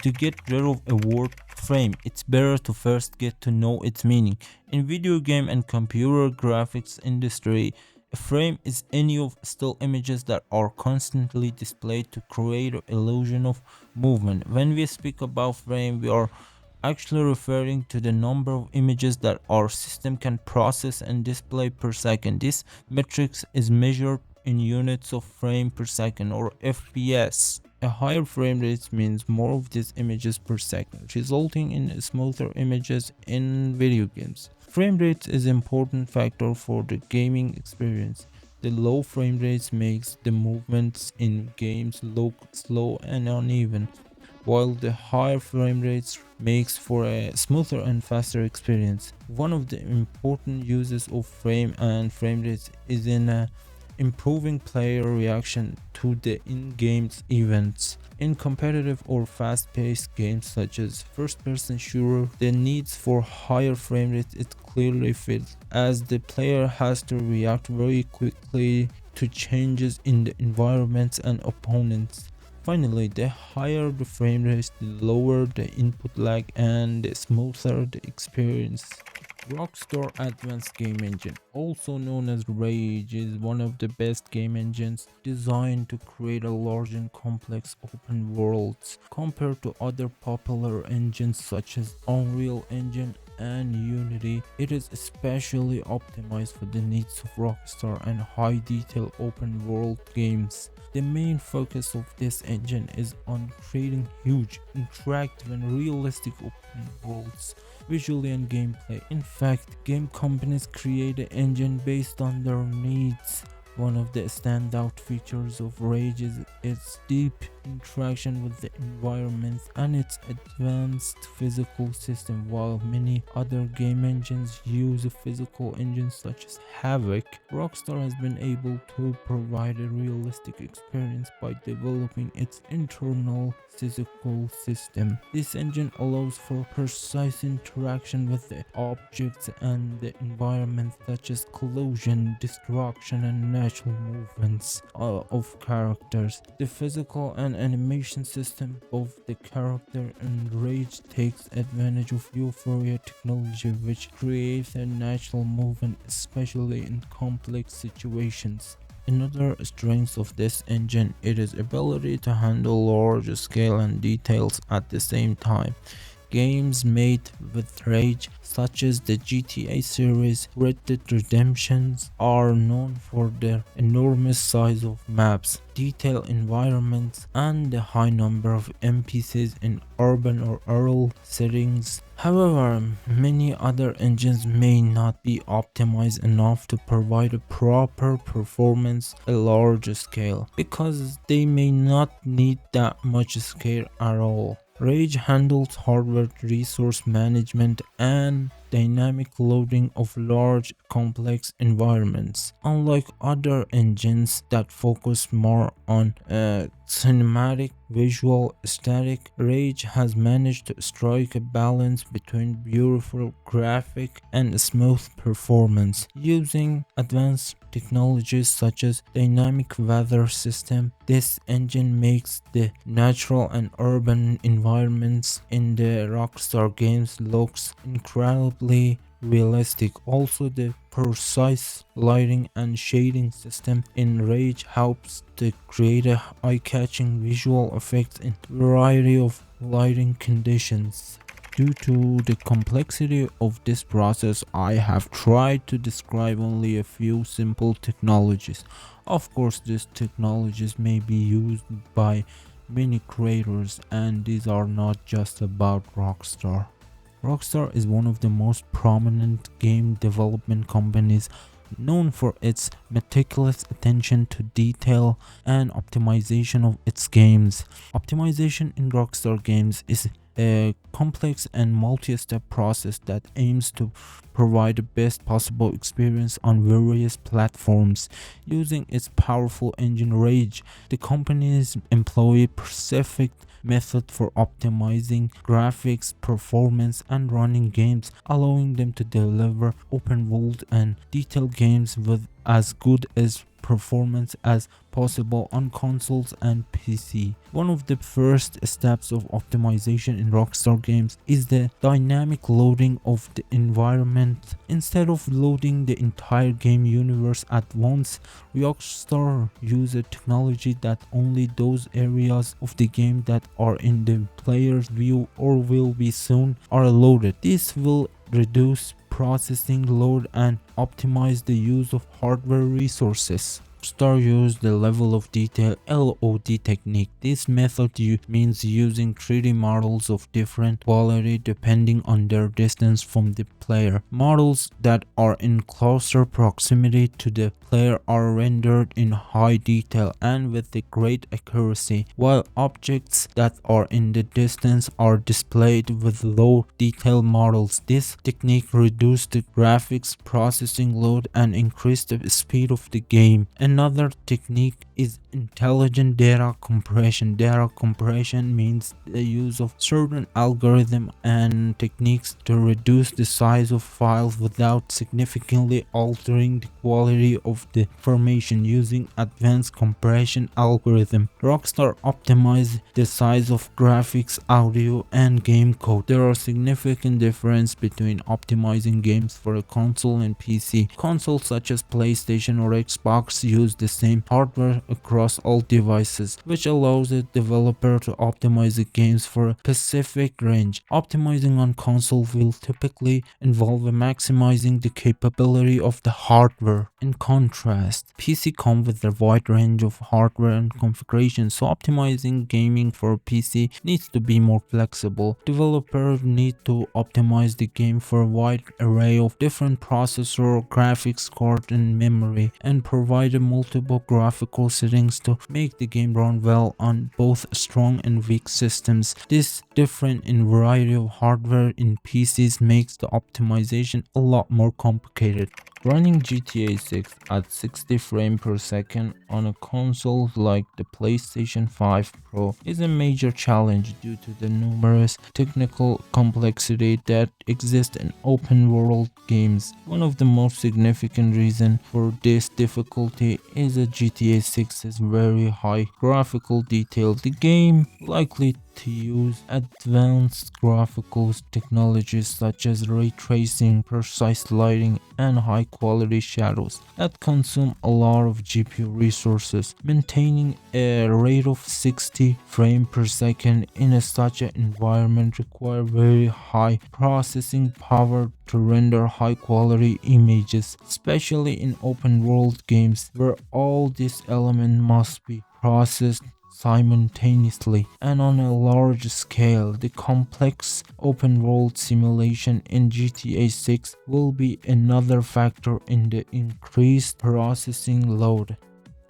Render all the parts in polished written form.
to get rid of a word frame, it's better to first get to know its meaning. In video game and computer graphics industry, a frame is any of still images that are constantly displayed to create an illusion of movement. When we speak about frame, we are actually referring to the number of images that our system can process and display per second. This metric is measured in units of frame per second, or FPS. A higher frame rate means more of these images per second, resulting in smoother images in video games. Frame rate is an important factor for the gaming experience. The low frame rates makes the movements in games look slow and uneven, while the higher frame rates makes for a smoother and faster experience. One of the important uses of frame and frame rates is in improving player reaction to the in-game events. In competitive or fast-paced games such as first-person shooter, the needs for higher frame rates is clearly felt, as the player has to react very quickly to changes in the environments and opponents. Finally, the higher the frame rate, the lower the input lag and the smoother the experience. Rockstar Advanced Game Engine, also known as Rage, is one of the best game engines designed to create a large and complex open worlds. Compared to other popular engines such as Unreal Engine and Unity, it is especially optimized for the needs of Rockstar and high detail open world games. The main focus of this engine is on creating huge, interactive and realistic open worlds, visually and gameplay. In fact, game companies create the engine based on their needs. One of the standout features of Rage is its deep interaction with the environment and its advanced physical system. While many other game engines use a physical engine such as Havok, Rockstar has been able to provide a realistic experience by developing its internal physical system. This engine allows for precise interaction with the objects and the environment, such as collision, destruction and natural movements of characters. The physical and animation system of the character in Rage takes advantage of Euphoria technology, which creates a natural movement, especially in complex situations. Another strength of this engine is its ability to handle large scale and details at the same time. Games made with Rage, such as the GTA series, Red Dead Redemption, are known for their enormous size of maps, detailed environments, and the high number of NPCs in urban or rural settings. However, many other engines may not be optimized enough to provide a proper performance at large scale, because they may not need that much scale at all. Rage handles hardware resource management and dynamic loading of large complex environments. Unlike other engines that focus more on cinematic visual aesthetic, Rage has managed to strike a balance between beautiful graphic and smooth performance. Using advanced technologies such as dynamic weather system, this engine makes the natural and urban environments in the Rockstar games looks incredibly realistic. Also, the precise lighting and shading system in Rage helps to create a eye-catching visual effects in a variety of lighting conditions. Due to the complexity of this process, I have tried to describe only a few simple technologies. Of course, these technologies may be used by many creators, and these are not just about Rockstar. Rockstar is one of the most prominent game development companies, known for its meticulous attention to detail and optimization of its games. Optimization in Rockstar games is a complex and multi-step process that aims to provide the best possible experience on various platforms. Using its powerful engine Rage, the companies employ specific method for optimizing graphics, performance, and running games, allowing them to deliver open world and detailed games with as good as performance as possible on consoles and PC. One of the first steps of optimization in Rockstar games is the dynamic loading of the environment. Instead of loading the entire game universe at once, Rockstar uses a technology that only those areas of the game that are in the player's view or will be soon are loaded. This will reduce processing load and optimize the use of hardware resources. Rockstar used the level of detail (LOD) technique. This method means using 3D models of different quality depending on their distance from the player. Models that are in closer proximity to the player are rendered in high detail and with a great accuracy, while objects that are in the distance are displayed with low detail models. This technique reduced the graphics processing load and increased the speed of the game. Another technique is intelligent data compression. Data compression means the use of certain algorithms and techniques to reduce the size of files without significantly altering the quality of the information using advanced compression algorithm. Rockstar optimized the size of graphics, audio, and game code. There are significant differences between optimizing games for a console and PC. Consoles such as PlayStation or Xbox use the same hardware across all devices, which allows the developer to optimize the games for a specific range. Optimizing on console will typically involve maximizing the capability of the hardware. In contrast, PC comes with a wide range of hardware and configurations, so optimizing gaming for PC needs to be more flexible. Developers need to optimize the game for a wide array of different processor, graphics card, and memory, and provide multiple graphical settings to make the game run well on both strong and weak systems. This difference in variety of hardware in PCs makes the optimization a lot more complicated. Running GTA 6 at 60 frames per second on a console like the PlayStation 5 Pro is a major challenge due to the numerous technical complexity that exist in open world games. One of the most significant reasons for this difficulty is that GTA 6's very high graphical detail. The game likely to use advanced graphical technologies such as ray tracing, precise lighting, and high quality shadows that consume a lot of GPU resources. Maintaining a rate of 60 frames per second in such an environment requires very high processing power to render high quality images, especially in open world games where all these elements must be processed simultaneously and on a large scale. The complex open world simulation in GTA 6 will be another factor in the increased processing load.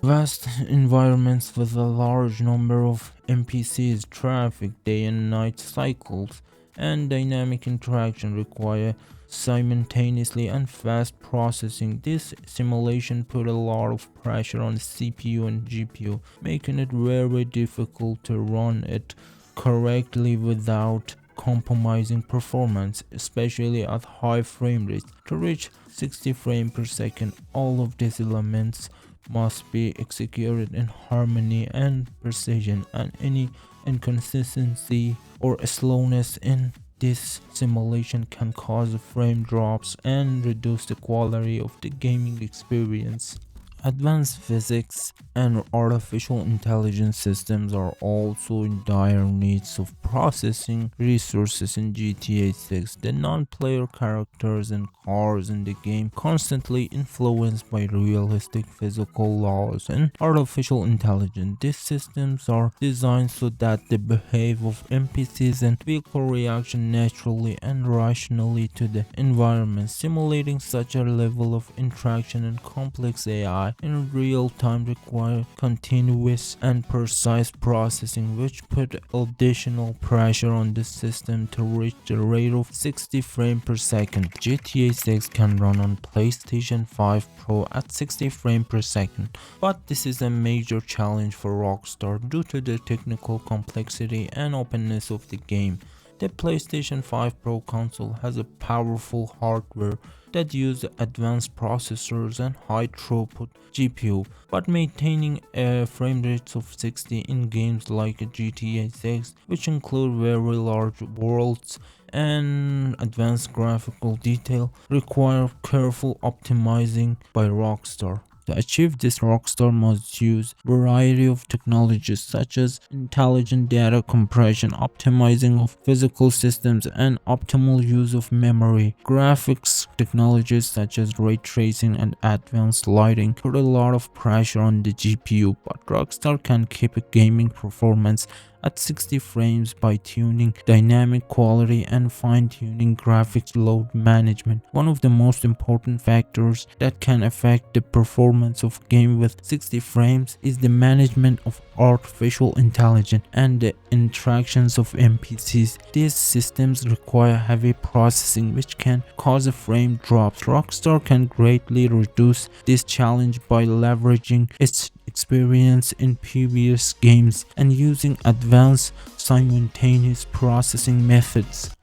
Vast environments with a large number of NPCs, traffic, day and night cycles, and dynamic interaction require simultaneously and fast processing. This simulation put a lot of pressure on the CPU and GPU, making it very difficult to run it correctly without compromising performance, especially at high frame rates. To reach 60 frames per second, all of these elements must be executed in harmony and precision, and any inconsistency or slowness in this simulation can cause frame drops and reduce the quality of the gaming experience. Advanced physics and artificial intelligence systems are also in dire needs of processing resources in GTA 6. The non-player characters and cars in the game constantly influenced by realistic physical laws and artificial intelligence. These systems are designed so that they behave of NPCs and vehicle reaction naturally and rationally to the environment. Simulating such a level of interaction and complex AI in real time require continuous and precise processing, which put additional pressure on the system to reach the rate of 60 frames per second. GTA 6 can run on PlayStation 5 Pro at 60 frames per second, but this is a major challenge for Rockstar due to the technical complexity and openness of the game. The PlayStation 5 Pro console has a powerful hardware that use advanced processors and high throughput GPU, but maintaining frame rates of 60 in games like GTA 6, which include very large worlds and advanced graphical detail, require careful optimizing by Rockstar. To achieve this, Rockstar must use a variety of technologies such as intelligent data compression, optimizing of physical systems, and optimal use of memory. Graphics technologies such as ray tracing and advanced lighting put a lot of pressure on the GPU, but Rockstar can keep a gaming performance at 60 frames by tuning dynamic quality and fine-tuning graphics load management. One of the most important factors that can affect the performance of game with 60 frames is the management of artificial intelligence and the interactions of NPCs. These systems require heavy processing, which can cause a frame drops. Rockstar can greatly reduce this challenge by leveraging its experience in previous games and using advanced simultaneous processing methods.